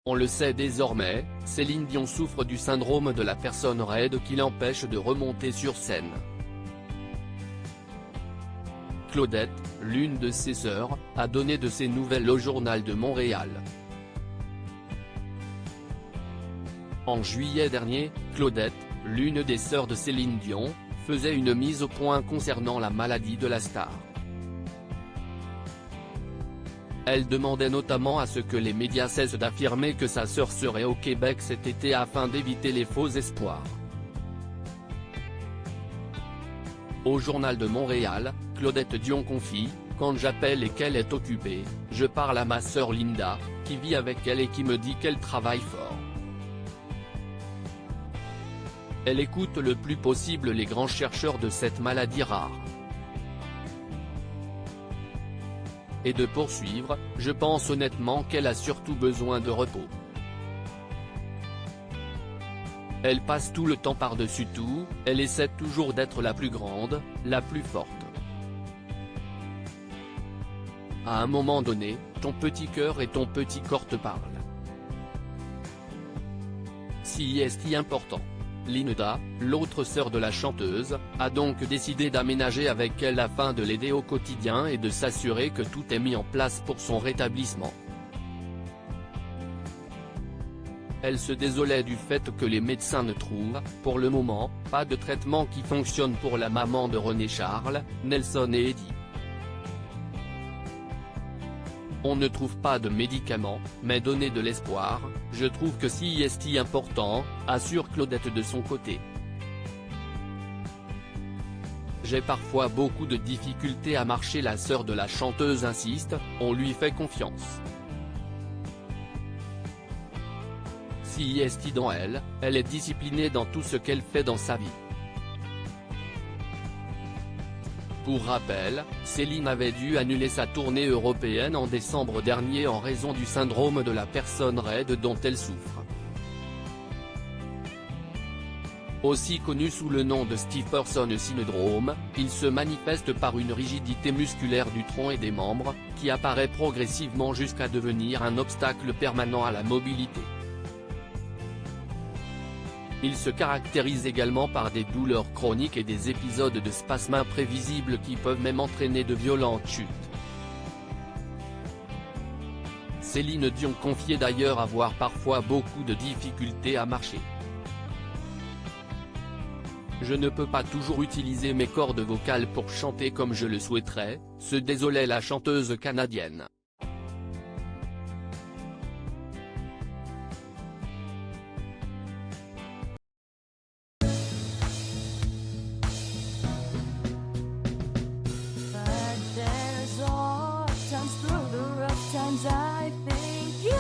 On le sait désormais, Céline Dion souffre du syndrome de la personne raide qui l'empêche de remonter sur scène. Claudette, l'une de ses sœurs, a donné de ses nouvelles au Journal de Montréal. En juillet dernier, Claudette, l'une des sœurs de Céline Dion, faisait une mise au point concernant la maladie de la star. Elle demandait notamment à ce que les médias cessent d'affirmer que sa sœur serait au Québec cet été afin d'éviter les faux espoirs. Au Journal de Montréal, Claudette Dion confie, « Quand j'appelle et qu'elle est occupée, je parle à ma sœur Linda, qui vit avec elle et qui me dit qu'elle travaille fort. Elle écoute le plus possible les grands chercheurs de cette maladie rare. Et de poursuivre, je pense honnêtement qu'elle a surtout besoin de repos. Elle passe tout le temps par-dessus tout, elle essaie toujours d'être la plus grande, la plus forte. À un moment donné, ton petit cœur et ton petit corps te parlent. Si est important. Linda, l'autre sœur de la chanteuse, a donc décidé d'aménager avec elle afin de l'aider au quotidien et de s'assurer que tout est mis en place pour son rétablissement. Elle se désolait du fait que les médecins ne trouvent, pour le moment, pas de traitement qui fonctionne pour la maman de René Charles, Nelson et Eddie. On ne trouve pas de médicaments, mais donner de l'espoir, je trouve que c'est important, assure Claudette de son côté. J'ai parfois beaucoup de difficultés à marcher, la sœur de la chanteuse insiste, on lui fait confiance. C'est dans elle est disciplinée dans tout ce qu'elle fait dans sa vie. Pour rappel, Céline avait dû annuler sa tournée européenne en décembre dernier en raison du syndrome de la personne raide dont elle souffre. Aussi connu sous le nom de Stephenson syndrome, il se manifeste par une rigidité musculaire du tronc et des membres, qui apparaît progressivement jusqu'à devenir un obstacle permanent à la mobilité. Il se caractérise également par des douleurs chroniques et des épisodes de spasmes imprévisibles qui peuvent même entraîner de violentes chutes. Céline Dion confiait d'ailleurs avoir parfois beaucoup de difficultés à marcher. Je ne peux pas toujours utiliser mes cordes vocales pour chanter comme je le souhaiterais, se désolait la chanteuse canadienne. I think you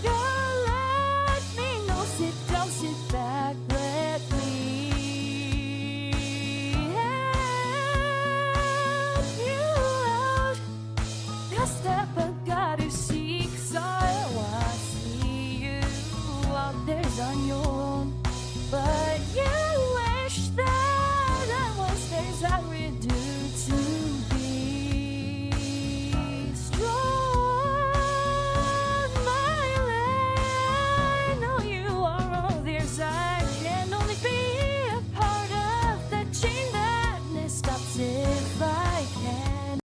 can let me know. Sit down, sit back, let me help you out. The step I gotta seek, so I see you out there's on your own. But you wish that I was theirs, I would do to be strong. I can only be a part of the chain that stops if I